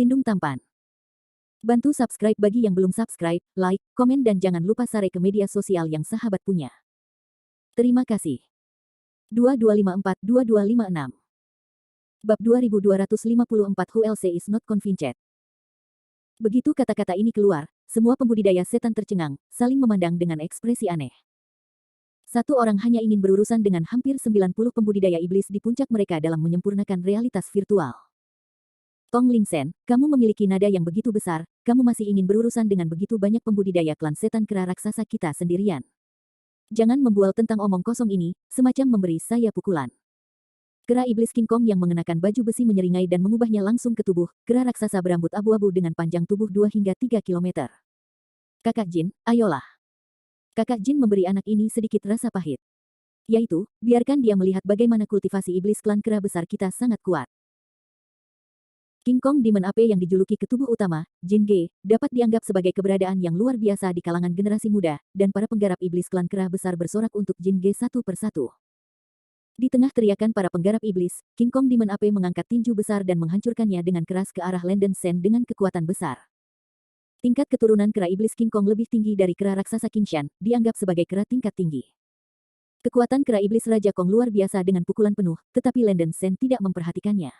Pelindung tampan. Bantu subscribe bagi yang belum subscribe, like, komen dan jangan lupa share ke media sosial yang sahabat punya. Terima kasih. 2254-2256 Bab 2254 Who else is not convinced. Begitu kata-kata ini keluar, semua pembudidaya setan tercengang, saling memandang dengan ekspresi aneh. Satu orang hanya ingin berurusan dengan hampir 90 pembudidaya iblis di puncak mereka dalam menyempurnakan realitas virtual. Tong Lingsen, kamu memiliki nada yang begitu besar, kamu masih ingin berurusan dengan begitu banyak pembudidaya klan setan kera raksasa kita sendirian. Jangan membual tentang omong kosong ini, semacam memberi saya pukulan. Kera iblis King Kong yang mengenakan baju besi menyeringai dan mengubahnya langsung ke tubuh, kera raksasa berambut abu-abu dengan panjang tubuh 2 hingga 3 kilometer. Kakak Jin, ayolah. Kakak Jin memberi anak ini sedikit rasa pahit. Yaitu, biarkan dia melihat bagaimana kultivasi iblis klan kera besar kita sangat kuat. King Kong Demon Ape yang dijuluki ketubuh utama, Jin Ge, dapat dianggap sebagai keberadaan yang luar biasa di kalangan generasi muda, dan para penggarap iblis klan kera besar bersorak untuk Jin Ge satu persatu. Di tengah teriakan para penggarap iblis, King Kong Demon Ape mengangkat tinju besar dan menghancurkannya dengan keras ke arah Landen Sen dengan kekuatan besar. Tingkat keturunan kera iblis King Kong lebih tinggi dari kera raksasa King Shan, dianggap sebagai kera tingkat tinggi. Kekuatan kera iblis Raja Kong luar biasa dengan pukulan penuh, tetapi Landen Sen tidak memperhatikannya.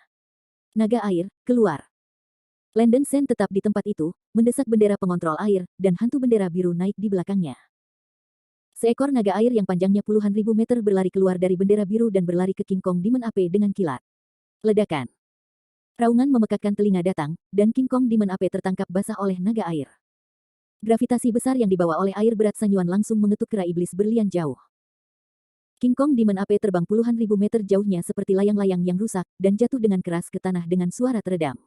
Naga air, keluar. Landen Sen tetap di tempat itu, mendesak bendera pengontrol air, dan hantu bendera biru naik di belakangnya. Seekor naga air yang panjangnya puluhan ribu meter berlari keluar dari bendera biru dan berlari ke King Kong Demon Ape dengan kilat. Ledakan. Raungan memekakkan telinga datang, dan King Kong Demon Ape tertangkap basah oleh naga air. Gravitasi besar yang dibawa oleh air berat Sanyuan langsung mengetuk kera iblis berlian jauh. King Kong Demon Ape terbang puluhan ribu meter jauhnya seperti layang-layang yang rusak, dan jatuh dengan keras ke tanah dengan suara teredam.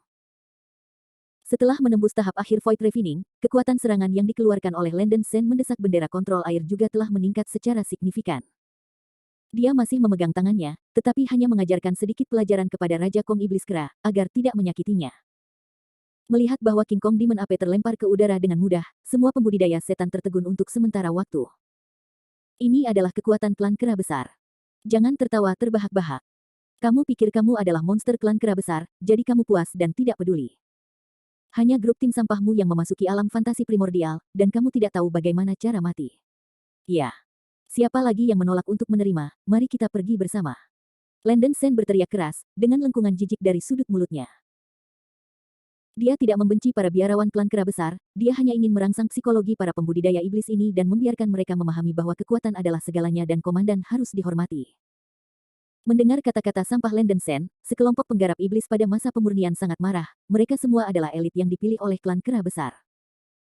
Setelah menembus tahap akhir Void Refining, kekuatan serangan yang dikeluarkan oleh Landen Sen mendesak bendera kontrol air juga telah meningkat secara signifikan. Dia masih memegang tangannya, tetapi hanya mengajarkan sedikit pelajaran kepada Raja Kong Iblis Kera, agar tidak menyakitinya. Melihat bahwa King Kong Demon Ape terlempar ke udara dengan mudah, semua pembudidaya setan tertegun untuk sementara waktu. Ini adalah kekuatan klan kera besar. Jangan tertawa terbahak-bahak. Kamu pikir kamu adalah monster klan kera besar, jadi kamu puas dan tidak peduli. Hanya grup tim sampahmu yang memasuki alam fantasi primordial, dan kamu tidak tahu bagaimana cara mati. Ya. Siapa lagi yang menolak untuk menerima, mari kita pergi bersama. Landen Sen berteriak keras, dengan lengkungan jijik dari sudut mulutnya. Dia tidak membenci para biarawan klan kera besar, dia hanya ingin merangsang psikologi para pembudidaya iblis ini dan membiarkan mereka memahami bahwa kekuatan adalah segalanya dan komandan harus dihormati. Mendengar kata-kata sampah Landen Sen, sekelompok penggarap iblis pada masa pemurnian sangat marah, mereka semua adalah elit yang dipilih oleh klan kera besar.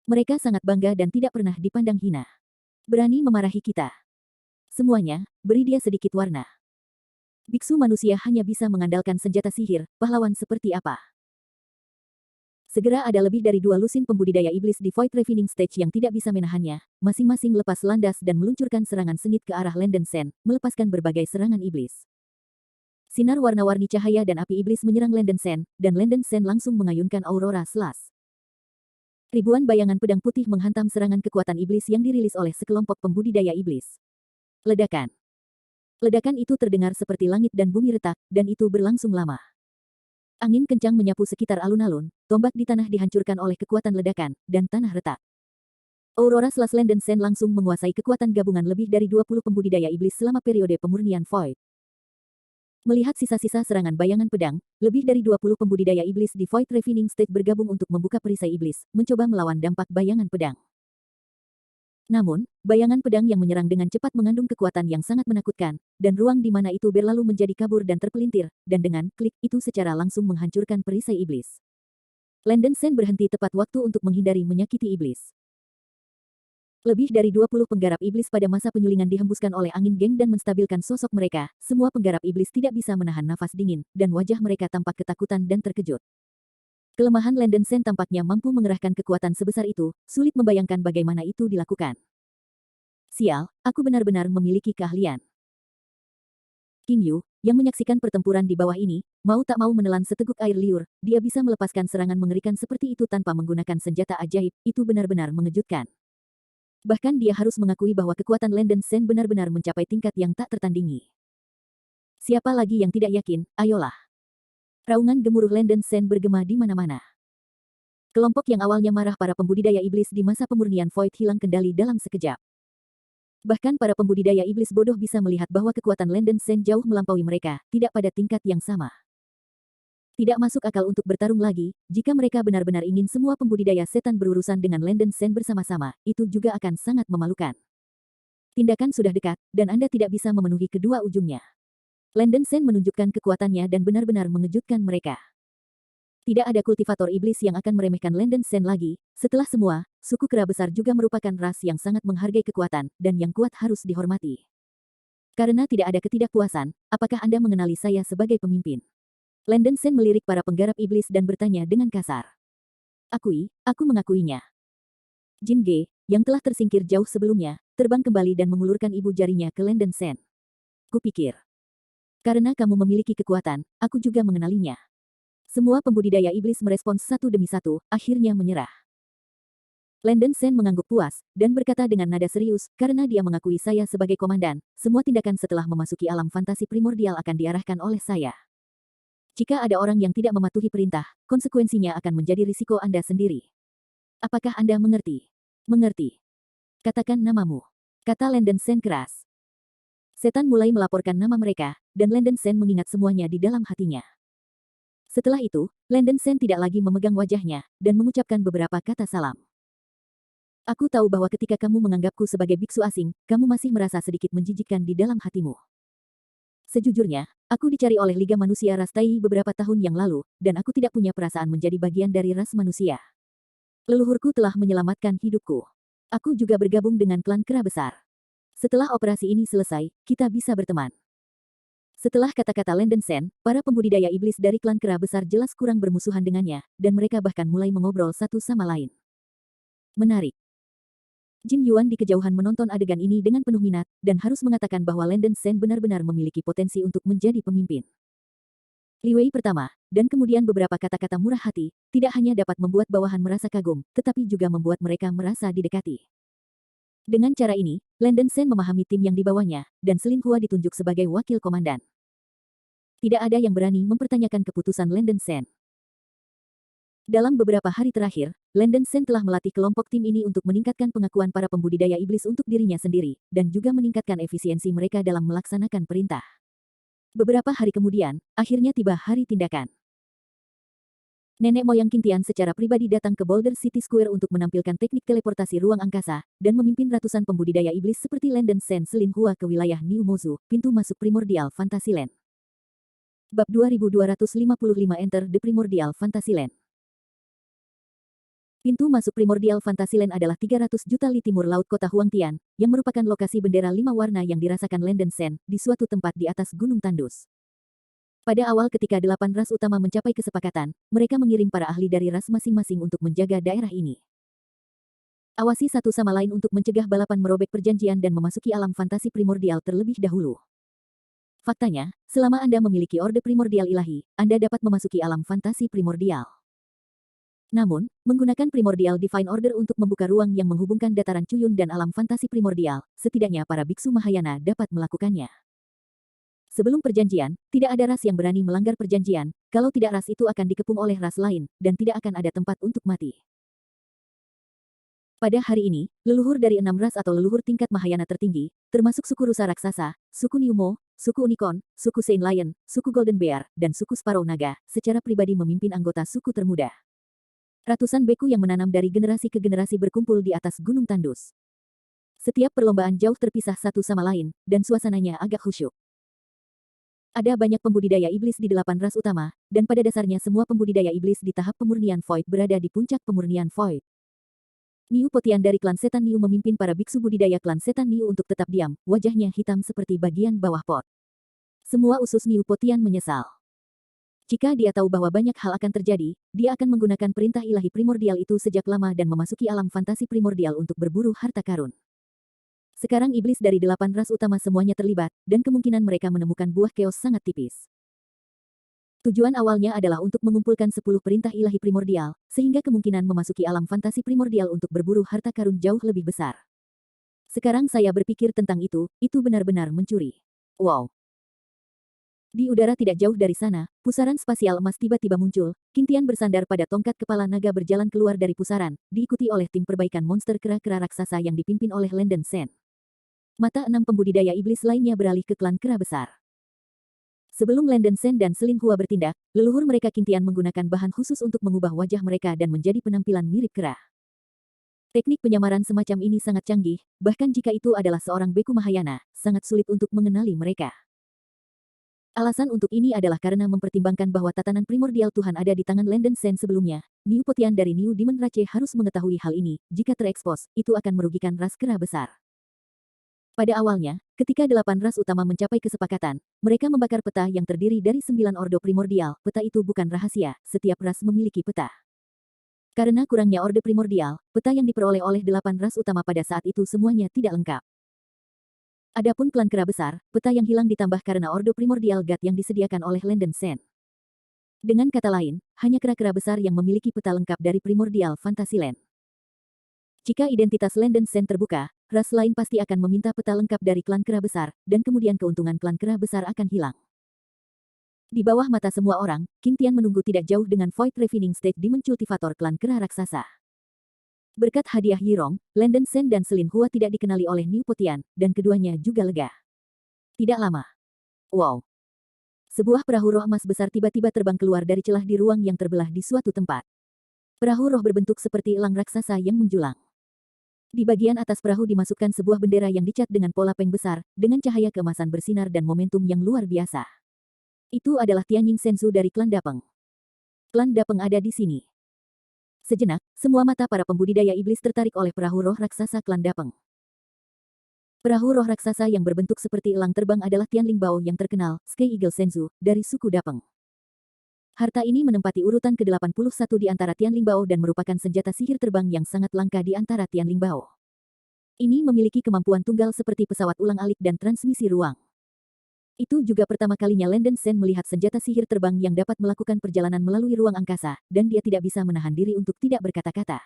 Mereka sangat bangga dan tidak pernah dipandang hina. Berani memarahi kita. Semuanya, beri dia sedikit warna. Biksu manusia hanya bisa mengandalkan senjata sihir, pahlawan seperti apa? Segera ada lebih dari 2 lusin pembudidaya iblis di Void Refining Stage yang tidak bisa menahannya, masing-masing lepas landas dan meluncurkan serangan sengit ke arah Landen Sen, melepaskan berbagai serangan iblis. Sinar warna-warni cahaya dan api iblis menyerang Landen Sen, dan Landen Sen langsung mengayunkan Aurora Slash. Ribuan bayangan pedang putih menghantam serangan kekuatan iblis yang dirilis oleh sekelompok pembudidaya iblis. Ledakan. Ledakan itu terdengar seperti langit dan bumi retak, dan itu berlangsung lama. Angin kencang menyapu sekitar alun-alun, tombak di tanah dihancurkan oleh kekuatan ledakan, dan tanah retak. Aurora Slash Landen Sen langsung menguasai kekuatan gabungan lebih dari 20 pembudidaya iblis selama periode pemurnian Void. Melihat sisa-sisa serangan bayangan pedang, lebih dari 20 pembudidaya iblis di Void Refining Stage bergabung untuk membuka perisai iblis, mencoba melawan dampak bayangan pedang. Namun, bayangan pedang yang menyerang dengan cepat mengandung kekuatan yang sangat menakutkan, dan ruang di mana itu berlalu menjadi kabur dan terpelintir, dan dengan klik itu secara langsung menghancurkan perisai iblis. Landen Sen berhenti tepat waktu untuk menghindari menyakiti iblis. Lebih dari 20 penggarap iblis pada masa penyulingan dihembuskan oleh angin geng dan menstabilkan sosok mereka, semua penggarap iblis tidak bisa menahan nafas dingin, dan wajah mereka tampak ketakutan dan terkejut. Kelemahan Landen Sen tampaknya mampu mengerahkan kekuatan sebesar itu, sulit membayangkan bagaimana itu dilakukan. Sial, aku benar-benar memiliki keahlian. King Yu, yang menyaksikan pertempuran di bawah ini, mau tak mau menelan seteguk air liur, dia bisa melepaskan serangan mengerikan seperti itu tanpa menggunakan senjata ajaib, itu benar-benar mengejutkan. Bahkan dia harus mengakui bahwa kekuatan Landen Sen benar-benar mencapai tingkat yang tak tertandingi. Siapa lagi yang tidak yakin, ayolah. Raungan gemuruh Landen Sen bergema di mana-mana. Kelompok yang awalnya marah para pembudidaya iblis di masa pemurnian Void hilang kendali dalam sekejap. Bahkan para pembudidaya iblis bodoh bisa melihat bahwa kekuatan Landen Sen jauh melampaui mereka, tidak pada tingkat yang sama. Tidak masuk akal untuk bertarung lagi, jika mereka benar-benar ingin semua pembudidaya setan berurusan dengan Landen Sen bersama-sama, itu juga akan sangat memalukan. Tindakan sudah dekat, dan Anda tidak bisa memenuhi kedua ujungnya. Landen Sen menunjukkan kekuatannya dan benar-benar mengejutkan mereka. Tidak ada kultivator iblis yang akan meremehkan Landen Sen lagi. Setelah semua, suku kera besar juga merupakan ras yang sangat menghargai kekuatan, dan yang kuat harus dihormati. Karena tidak ada ketidakpuasan, apakah Anda mengenali saya sebagai pemimpin? Landen Sen melirik para penggarap iblis dan bertanya dengan kasar. Aku mengakuinya. Jin Ge, yang telah tersingkir jauh sebelumnya, terbang kembali dan mengulurkan ibu jarinya ke Landen Sen. Kupikir. Karena kamu memiliki kekuatan, aku juga mengenalinya. Semua pembudidaya iblis merespons satu demi satu, akhirnya menyerah. Landen Sen mengangguk puas, dan berkata dengan nada serius, karena dia mengakui saya sebagai komandan, semua tindakan setelah memasuki alam fantasi primordial akan diarahkan oleh saya. Jika ada orang yang tidak mematuhi perintah, konsekuensinya akan menjadi risiko Anda sendiri. Apakah Anda mengerti? Mengerti. Katakan namamu. Kata Landen Sen keras. Setan mulai melaporkan nama mereka, dan Landen Sen mengingat semuanya di dalam hatinya. Setelah itu, Landen Sen tidak lagi memegang wajahnya, dan mengucapkan beberapa kata salam. Aku tahu bahwa ketika kamu menganggapku sebagai biksu asing, kamu masih merasa sedikit menjijikkan di dalam hatimu. Sejujurnya, aku dicari oleh Liga Manusia Ras Tai beberapa tahun yang lalu, dan aku tidak punya perasaan menjadi bagian dari ras manusia. Leluhurku telah menyelamatkan hidupku. Aku juga bergabung dengan klan kera besar. Setelah operasi ini selesai, kita bisa berteman. Setelah kata-kata Landen Sen, para pembudidaya iblis dari klan kera besar jelas kurang bermusuhan dengannya, dan mereka bahkan mulai mengobrol satu sama lain. Menarik. Jin Yuan di kejauhan menonton adegan ini dengan penuh minat, dan harus mengatakan bahwa Landen Sen benar-benar memiliki potensi untuk menjadi pemimpin. Li Wei pertama, dan kemudian beberapa kata-kata murah hati, tidak hanya dapat membuat bawahan merasa kagum, tetapi juga membuat mereka merasa didekati. Dengan cara ini, Landen Sen memahami tim yang dibawanya, dan Selin Hua ditunjuk sebagai wakil komandan. Tidak ada yang berani mempertanyakan keputusan Landen Sen. Dalam beberapa hari terakhir, Landen Sen telah melatih kelompok tim ini untuk meningkatkan pengakuan para pembudidaya iblis untuk dirinya sendiri, dan juga meningkatkan efisiensi mereka dalam melaksanakan perintah. Beberapa hari kemudian, akhirnya tiba hari tindakan. Nenek moyang Qingtian secara pribadi datang ke Boulder City Square untuk menampilkan teknik teleportasi ruang angkasa, dan memimpin ratusan pembudidaya iblis seperti Landen Sen Selin Hua ke wilayah New Mozu, pintu masuk Primordial Fantasyland. Bab 2255 Enter the Primordial Fantasyland. Pintu masuk Primordial Fantasyland adalah 300 juta li timur laut kota Huangtian, yang merupakan lokasi bendera 5 warna yang dirasakan Landen Sen, di suatu tempat di atas Gunung Tandus. Pada awal ketika 8 ras utama mencapai kesepakatan, mereka mengirim para ahli dari ras masing-masing untuk menjaga daerah ini. Awasi satu sama lain untuk mencegah balapan merobek perjanjian dan memasuki alam fantasi primordial terlebih dahulu. Faktanya, selama Anda memiliki orde primordial ilahi, Anda dapat memasuki alam fantasi primordial. Namun, menggunakan Primordial Divine Order untuk membuka ruang yang menghubungkan dataran Cuyun dan alam fantasi primordial, setidaknya para biksu Mahayana dapat melakukannya. Sebelum perjanjian, tidak ada ras yang berani melanggar perjanjian, kalau tidak ras itu akan dikepung oleh ras lain, dan tidak akan ada tempat untuk mati. Pada hari ini, leluhur dari 6 ras atau leluhur tingkat Mahayana tertinggi, termasuk suku rusa raksasa, suku Niumo, suku Unicorn, suku Saint Lion, suku Golden Bear, dan suku Sparrow Naga, secara pribadi memimpin anggota suku termuda. Ratusan beku yang menanam dari generasi ke generasi berkumpul di atas Gunung Tandus. Setiap perlombaan jauh terpisah satu sama lain, dan suasananya agak khusyuk. Ada banyak pembudidaya iblis di 8 ras utama, dan pada dasarnya semua pembudidaya iblis di tahap pemurnian Void berada di puncak pemurnian Void. Niu Potian dari klan setan Niu memimpin para biksu budidaya klan setan Niu untuk tetap diam, wajahnya hitam seperti bagian bawah pot. Semua usus Niu Potian menyesal. Jika dia tahu bahwa banyak hal akan terjadi, dia akan menggunakan perintah ilahi primordial itu sejak lama dan memasuki alam fantasi primordial untuk berburu harta karun. Sekarang iblis dari 8 ras utama semuanya terlibat, dan kemungkinan mereka menemukan buah keos sangat tipis. Tujuan awalnya adalah untuk mengumpulkan 10 perintah ilahi primordial, sehingga kemungkinan memasuki alam fantasi primordial untuk berburu harta karun jauh lebih besar. Sekarang saya berpikir tentang itu benar-benar mencuri. Wow! Di udara tidak jauh dari sana, pusaran spasial emas tiba-tiba muncul. Qingtian bersandar pada tongkat kepala naga berjalan keluar dari pusaran, diikuti oleh tim perbaikan monster kera-kera raksasa yang dipimpin oleh Landen Sen. Mata 6 pembudidaya iblis lainnya beralih ke klan kera besar. Sebelum Landen Sen dan Selin Hua bertindak, leluhur mereka Qingtian menggunakan bahan khusus untuk mengubah wajah mereka dan menjadi penampilan mirip kera. Teknik penyamaran semacam ini sangat canggih, bahkan jika itu adalah seorang beku Mahayana, sangat sulit untuk mengenali mereka. Alasan untuk ini adalah karena mempertimbangkan bahwa tatanan primordial Tuhan ada di tangan Landen Sen sebelumnya. Niu Potian dari Niu Demon Rache harus mengetahui hal ini. Jika terekspos, itu akan merugikan ras kera besar. Pada awalnya, ketika 8 ras utama mencapai kesepakatan, mereka membakar peta yang terdiri dari 9 ordo primordial. Peta itu bukan rahasia, setiap ras memiliki peta. Karena kurangnya orde primordial, peta yang diperoleh oleh 8 ras utama pada saat itu semuanya tidak lengkap. Adapun klan kera besar, peta yang hilang ditambah karena ordo primordial God yang disediakan oleh Landen Sen. Dengan kata lain, hanya kera-kera besar yang memiliki peta lengkap dari primordial Fantasyland. Jika identitas Landen Sen terbuka, ras lain pasti akan meminta peta lengkap dari klan kera besar, dan kemudian keuntungan klan kera besar akan hilang. Di bawah mata semua orang, Qingtian menunggu tidak jauh dengan Void Refining Stage Demon Cultivator klan kera raksasa. Berkat hadiah Yirong, Landen Sen dan Selin Hua tidak dikenali oleh Niu Potian, dan keduanya juga lega. Tidak lama. Wow! Sebuah perahu roh emas besar tiba-tiba terbang keluar dari celah di ruang yang terbelah di suatu tempat. Perahu roh berbentuk seperti elang raksasa yang menjulang. Di bagian atas perahu dimasukkan sebuah bendera yang dicat dengan pola peng besar, dengan cahaya keemasan bersinar dan momentum yang luar biasa. Itu adalah Tianjing Senzu dari klan Dapeng. Klan Dapeng ada di sini. Sejenak, semua mata para pembudidaya iblis tertarik oleh perahu roh raksasa klan Dapeng. Perahu roh raksasa yang berbentuk seperti elang terbang adalah Tianling Bao yang terkenal, Sky Eagle Senzu, dari suku Dapeng. Harta ini menempati urutan ke-81 di antara Tianling Bao dan merupakan senjata sihir terbang yang sangat langka di antara Tianling Bao. Ini memiliki kemampuan tunggal seperti pesawat ulang-alik dan transmisi ruang. Itu juga pertama kalinya Landen Sen melihat senjata sihir terbang yang dapat melakukan perjalanan melalui ruang angkasa, dan dia tidak bisa menahan diri untuk tidak berkata-kata.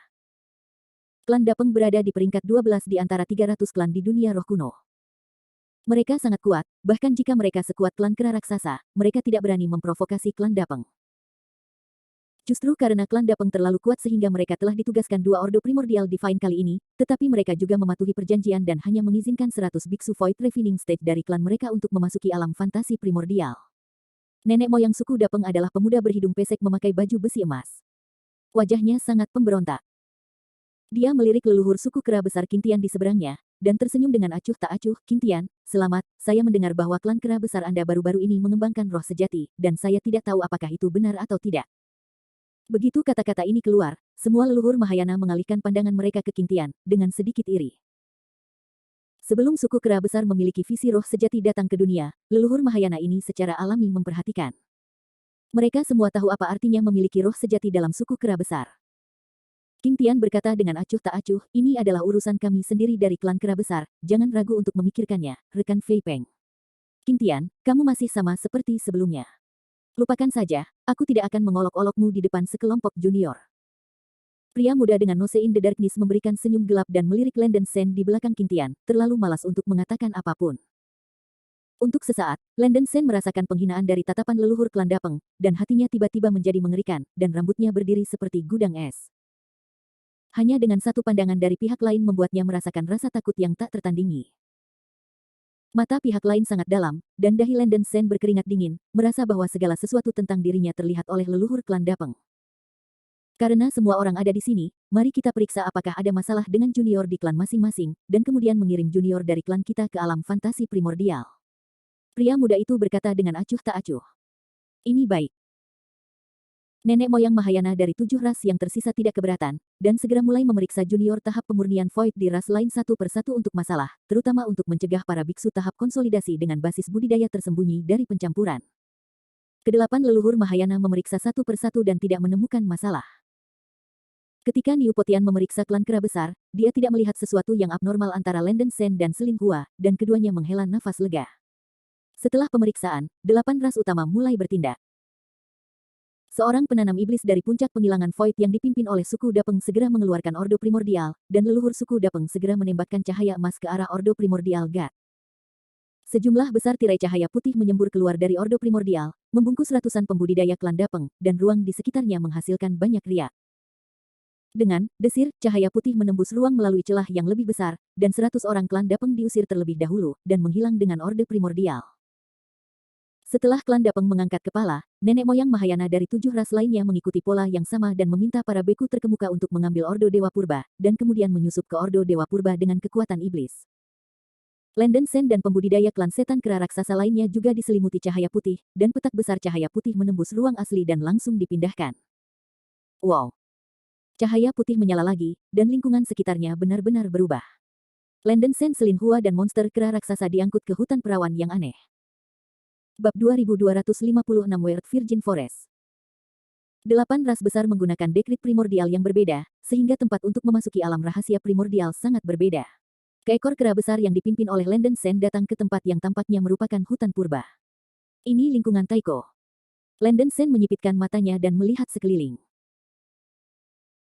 Klan Dapeng berada di peringkat 12 di antara 300 klan di dunia roh kuno. Mereka sangat kuat, bahkan jika mereka sekuat klan kera raksasa, mereka tidak berani memprovokasi klan Dapeng. Justru karena klan Dapeng terlalu kuat sehingga mereka telah ditugaskan 2 ordo primordial divine kali ini, tetapi mereka juga mematuhi perjanjian dan hanya mengizinkan 100 biksu Void Refining Stage dari klan mereka untuk memasuki alam fantasi primordial. Nenek moyang suku Dapeng adalah pemuda berhidung pesek memakai baju besi emas. Wajahnya sangat pemberontak. Dia melirik leluhur suku kera besar Qingtian di seberangnya, dan tersenyum dengan acuh tak acuh. Qingtian, selamat, saya mendengar bahwa klan kera besar Anda baru-baru ini mengembangkan roh sejati, dan saya tidak tahu apakah itu benar atau tidak. Begitu kata-kata ini keluar, semua leluhur Mahayana mengalihkan pandangan mereka ke Qingtian, dengan sedikit iri. Sebelum suku kera besar memiliki visi roh sejati datang ke dunia, leluhur Mahayana ini secara alami memperhatikan. Mereka semua tahu apa artinya memiliki roh sejati dalam suku kera besar. Qingtian berkata dengan acuh tak acuh, ini adalah urusan kami sendiri dari klan kera besar, jangan ragu untuk memikirkannya, rekan Fei Peng. Qingtian, kamu masih sama seperti sebelumnya. Lupakan saja, aku tidak akan mengolok-olokmu di depan sekelompok junior. Pria muda dengan nose in the darkness memberikan senyum gelap dan melirik Landen Sen di belakang Qingtian, terlalu malas untuk mengatakan apapun. Untuk sesaat, Landen Sen merasakan penghinaan dari tatapan leluhur klan Dapeng, dan hatinya tiba-tiba menjadi mengerikan, dan rambutnya berdiri seperti gudang es. Hanya dengan satu pandangan dari pihak lain membuatnya merasakan rasa takut yang tak tertandingi. Mata pihak lain sangat dalam, dan dahi Landen Sen berkeringat dingin, merasa bahwa segala sesuatu tentang dirinya terlihat oleh leluhur klan Dapeng. Karena semua orang ada di sini, mari kita periksa apakah ada masalah dengan junior di klan masing-masing, dan kemudian mengirim junior dari klan kita ke alam fantasi primordial. Pria muda itu berkata dengan acuh tak acuh. Ini baik. Nenek moyang Mahayana dari 7 ras yang tersisa tidak keberatan, dan segera mulai memeriksa junior tahap pemurnian Void di ras lain satu persatu untuk masalah, terutama untuk mencegah para biksu tahap konsolidasi dengan basis budidaya tersembunyi dari pencampuran. Kedelapan leluhur Mahayana memeriksa satu persatu dan tidak menemukan masalah. Ketika Niu Potian memeriksa klan kera besar, dia tidak melihat sesuatu yang abnormal antara Landen Sen dan Selin Hua, dan keduanya menghela nafas lega. Setelah pemeriksaan, 8 ras utama mulai bertindak. Seorang penanam iblis dari puncak penghilangan Void yang dipimpin oleh suku Dapeng segera mengeluarkan ordo primordial, dan leluhur suku Dapeng segera menembakkan cahaya emas ke arah ordo primordial God. Sejumlah besar tirai cahaya putih menyembur keluar dari Ordo Primordial, membungkus ratusan pembudidaya klan Dapeng, dan ruang di sekitarnya menghasilkan banyak riak. Dengan desir, cahaya putih menembus ruang melalui celah yang lebih besar, dan 100 orang klan Dapeng diusir terlebih dahulu, dan menghilang dengan Orde Primordial. Setelah klan Dapeng mengangkat kepala, nenek moyang Mahayana dari 7 ras lainnya mengikuti pola yang sama dan meminta para beku terkemuka untuk mengambil Ordo Dewa Purba, dan kemudian menyusup ke Ordo Dewa Purba dengan kekuatan iblis. Landen Sen dan pembudidaya klan setan kera raksasa lainnya juga diselimuti cahaya putih, dan petak besar cahaya putih menembus ruang asli dan langsung dipindahkan. Wow! Cahaya putih menyala lagi, dan lingkungan sekitarnya benar-benar berubah. Landen Sen, Selin Hua dan monster kera raksasa diangkut ke hutan perawan yang aneh. Bab 2256 Weird Virgin Forest. 8 ras besar menggunakan dekrit primordial yang berbeda, sehingga tempat untuk memasuki alam rahasia primordial sangat berbeda. Seekor kera besar yang dipimpin oleh Landen Sen datang ke tempat yang tampaknya merupakan hutan purba. Ini lingkungan Taiko. Landen Sen menyipitkan matanya dan melihat sekeliling.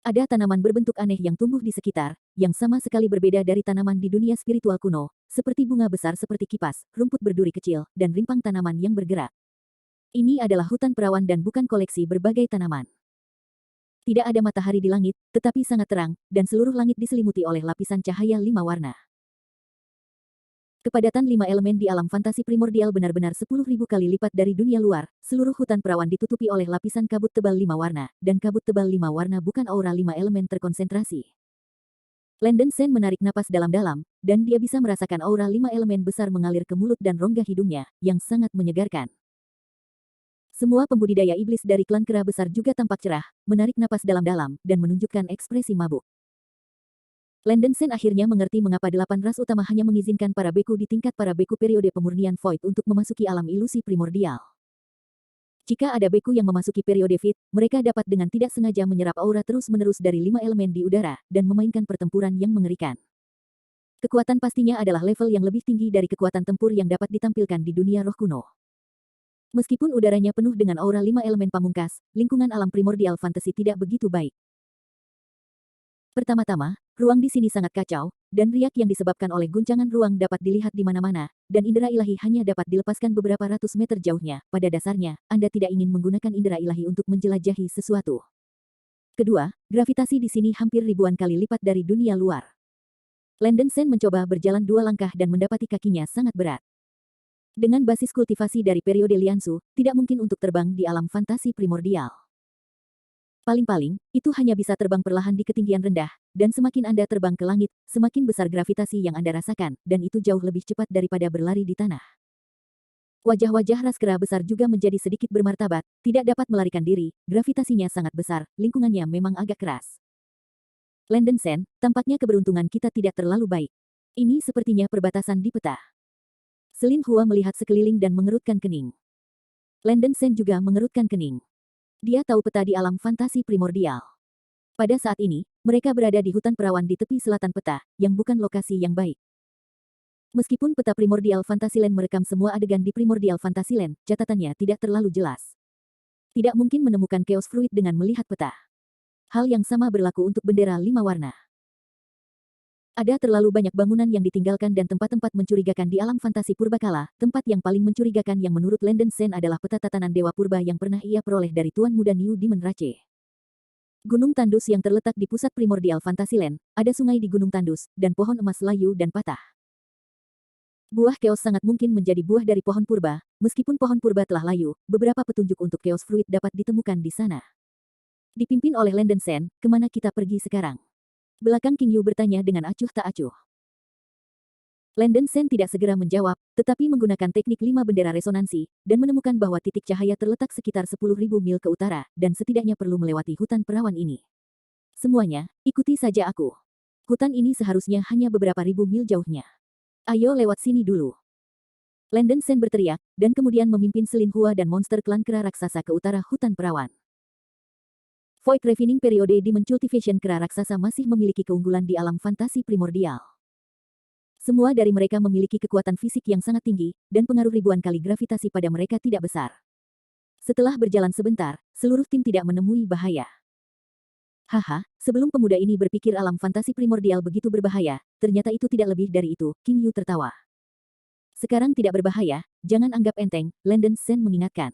Ada tanaman berbentuk aneh yang tumbuh di sekitar, yang sama sekali berbeda dari tanaman di dunia spiritual kuno, seperti bunga besar seperti kipas, rumput berduri kecil, dan rimpang tanaman yang bergerak. Ini adalah hutan perawan dan bukan koleksi berbagai tanaman. Tidak ada matahari di langit, tetapi sangat terang, dan seluruh langit diselimuti oleh lapisan cahaya 5 warna. Kepadatan 5 elemen di alam fantasi primordial benar-benar 10.000 kali lipat dari dunia luar. Seluruh hutan perawan ditutupi oleh lapisan kabut tebal 5 warna, dan kabut tebal 5 warna bukan aura 5 elemen terkonsentrasi. Landen Sen menarik napas dalam-dalam, dan dia bisa merasakan aura 5 elemen besar mengalir ke mulut dan rongga hidungnya, yang sangat menyegarkan. Semua pembudidaya iblis dari klan kera besar juga tampak cerah, menarik napas dalam-dalam, dan menunjukkan ekspresi mabuk. Landen Sen akhirnya mengerti mengapa 8 ras utama hanya mengizinkan para beku di tingkat para beku periode pemurnian Void untuk memasuki alam ilusi primordial. Jika ada beku yang memasuki periode Fit, mereka dapat dengan tidak sengaja menyerap aura terus-menerus dari 5 elemen di udara, dan memainkan pertempuran yang mengerikan. Kekuatan pastinya adalah level yang lebih tinggi dari kekuatan tempur yang dapat ditampilkan di dunia roh kuno. Meskipun udaranya penuh dengan aura 5 elemen pamungkas, lingkungan alam primordial fantasi tidak begitu baik. Pertama-tama, ruang di sini sangat kacau, dan riak yang disebabkan oleh guncangan ruang dapat dilihat di mana-mana, dan indera ilahi hanya dapat dilepaskan beberapa ratus meter jauhnya. Pada dasarnya, Anda tidak ingin menggunakan indera ilahi untuk menjelajahi sesuatu. Kedua, gravitasi di sini hampir ribuan kali lipat dari dunia luar. Landen Sen mencoba berjalan 2 langkah dan mendapati kakinya sangat berat. Dengan basis kultivasi dari periode Liansu, tidak mungkin untuk terbang di alam fantasi primordial. Paling-paling, itu hanya bisa terbang perlahan di ketinggian rendah, dan semakin Anda terbang ke langit, semakin besar gravitasi yang Anda rasakan, dan itu jauh lebih cepat daripada berlari di tanah. Wajah-wajah ras kera besar juga menjadi sedikit bermartabat, tidak dapat melarikan diri, gravitasinya sangat besar, lingkungannya memang agak keras. Landen Sen, tampaknya keberuntungan kita tidak terlalu baik. Ini sepertinya perbatasan di peta. Selin Hua melihat sekeliling dan mengerutkan kening. Landen Sen juga mengerutkan kening. Dia tahu peta di alam fantasi primordial. Pada saat ini, mereka berada di hutan perawan di tepi selatan peta, yang bukan lokasi yang baik. Meskipun peta Primordial Fantasyland merekam semua adegan di Primordial Fantasyland, catatannya tidak terlalu jelas. Tidak mungkin menemukan Chaos Fruit dengan melihat peta. Hal yang sama berlaku untuk bendera 5 warna. Ada terlalu banyak bangunan yang ditinggalkan dan tempat-tempat mencurigakan di alam fantasi purbakala. Tempat yang paling mencurigakan yang menurut Landen Sen adalah peta tatanan Dewa Purba yang pernah ia peroleh dari Tuan Muda New Demon Rache. Gunung Tandus yang terletak di pusat Primordial Fantasyland, ada sungai di Gunung Tandus, dan pohon emas layu dan patah. Buah Chaos sangat mungkin menjadi buah dari pohon purba. Meskipun pohon purba telah layu, beberapa petunjuk untuk Chaos Fruit dapat ditemukan di sana. Dipimpin oleh Landen Sen, kemana kita pergi sekarang? Belakang King Yu bertanya dengan acuh tak acuh. Landen Sen tidak segera menjawab, tetapi menggunakan teknik 5 bendera resonansi, dan menemukan bahwa titik cahaya terletak sekitar 10.000 mil ke utara, dan setidaknya perlu melewati hutan perawan ini. Semuanya, ikuti saja aku. Hutan ini seharusnya hanya beberapa ribu mil jauhnya. Ayo lewat sini dulu. Landen Sen berteriak, dan kemudian memimpin Selin Hua dan monster klan kera raksasa ke utara hutan perawan. Void Refining periode Demon Cultivation kera raksasa masih memiliki keunggulan di alam fantasi primordial. Semua dari mereka memiliki kekuatan fisik yang sangat tinggi, dan pengaruh ribuan kali gravitasi pada mereka tidak besar. Setelah berjalan sebentar, seluruh tim tidak menemui bahaya. Haha, sebelum pemuda ini berpikir alam fantasi primordial begitu berbahaya, ternyata itu tidak lebih dari itu, King Yu tertawa. Sekarang tidak berbahaya, jangan anggap enteng, Landon Sen mengingatkan.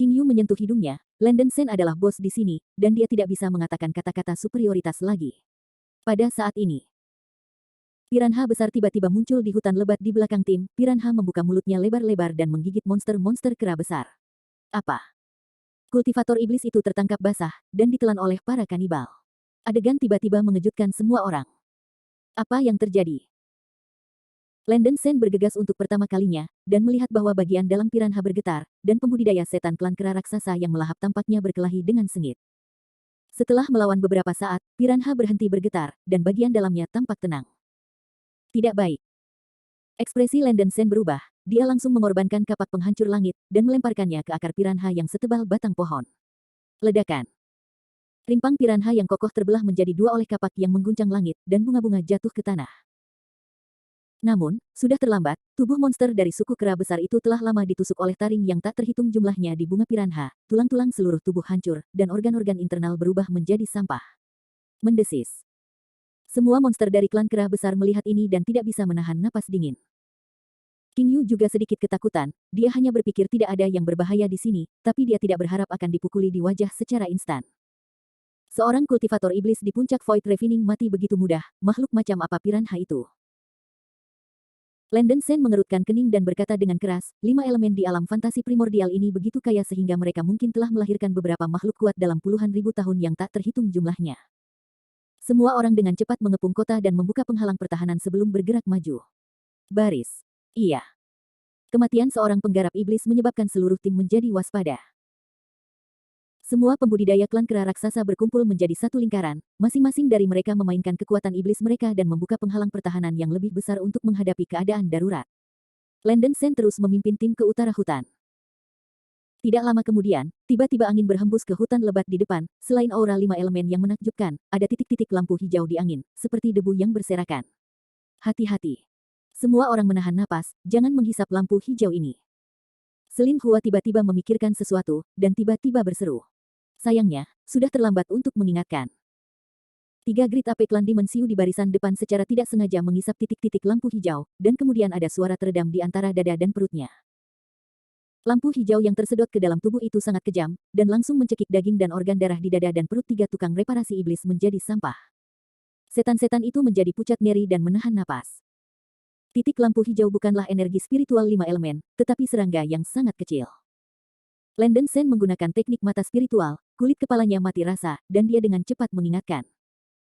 King Yu menyentuh hidungnya, Landon Sen adalah bos di sini, dan dia tidak bisa mengatakan kata-kata superioritas lagi. Pada saat ini, piranha besar tiba-tiba muncul di hutan lebat di belakang tim. Piranha membuka mulutnya lebar-lebar dan menggigit monster-monster kera besar. Apa? Kultivator iblis itu tertangkap basah, dan ditelan oleh para kanibal. Adegan tiba-tiba mengejutkan semua orang. Apa yang terjadi? Landon Sen bergegas untuk pertama kalinya, dan melihat bahwa bagian dalam piranha bergetar, dan pembudidaya setan klan kera raksasa yang melahap tampaknya berkelahi dengan sengit. Setelah melawan beberapa saat, piranha berhenti bergetar, dan bagian dalamnya tampak tenang. Tidak baik. Ekspresi Landon Sen berubah, dia langsung mengorbankan kapak penghancur langit, dan melemparkannya ke akar piranha yang setebal batang pohon. Ledakan. Rimpang piranha yang kokoh terbelah menjadi dua oleh kapak yang mengguncang langit, dan bunga-bunga jatuh ke tanah. Namun, sudah terlambat, tubuh monster dari suku kera besar itu telah lama ditusuk oleh taring yang tak terhitung jumlahnya di bunga piranha, tulang-tulang seluruh tubuh hancur, dan organ-organ internal berubah menjadi sampah. Mendesis. Semua monster dari klan kera besar melihat ini dan tidak bisa menahan napas dingin. King Yu juga sedikit ketakutan, dia hanya berpikir tidak ada yang berbahaya di sini, tapi dia tidak berharap akan dipukuli di wajah secara instan. Seorang kultivator iblis di puncak Void Refining mati begitu mudah, makhluk macam apa piranha itu? Landon Sen mengerutkan kening dan berkata dengan keras, 5 elemen di alam fantasi primordial ini begitu kaya sehingga mereka mungkin telah melahirkan beberapa makhluk kuat dalam puluhan ribu tahun yang tak terhitung jumlahnya. Semua orang dengan cepat mengepung kota dan membuka penghalang pertahanan sebelum bergerak maju. Baris. Iya. Kematian seorang penggarap iblis menyebabkan seluruh tim menjadi waspada. Semua pembudidaya klan kera raksasa berkumpul menjadi satu lingkaran, masing-masing dari mereka memainkan kekuatan iblis mereka dan membuka penghalang pertahanan yang lebih besar untuk menghadapi keadaan darurat. Landon Sen terus memimpin tim ke utara hutan. Tidak lama kemudian, tiba-tiba angin berhembus ke hutan lebat di depan, selain aura 5 elemen yang menakjubkan, ada titik-titik lampu hijau di angin, seperti debu yang berserakan. Hati-hati. Semua orang menahan napas, jangan menghisap lampu hijau ini. Selin Hua tiba-tiba memikirkan sesuatu, dan tiba-tiba berseru. Sayangnya, sudah terlambat untuk mengingatkan. 3 Grid Ape Klan Dimensiu di barisan depan secara tidak sengaja mengisap titik-titik lampu hijau, dan kemudian ada suara teredam di antara dada dan perutnya. Lampu hijau yang tersedot ke dalam tubuh itu sangat kejam, dan langsung mencekik daging dan organ darah di dada dan perut 3 tukang reparasi iblis menjadi sampah. Setan-setan itu menjadi pucat nyeri dan menahan napas. Titik lampu hijau bukanlah energi spiritual 5 elemen, tetapi serangga yang sangat kecil. Landon Sen menggunakan teknik mata spiritual, kulit kepalanya mati rasa, dan dia dengan cepat mengingatkan.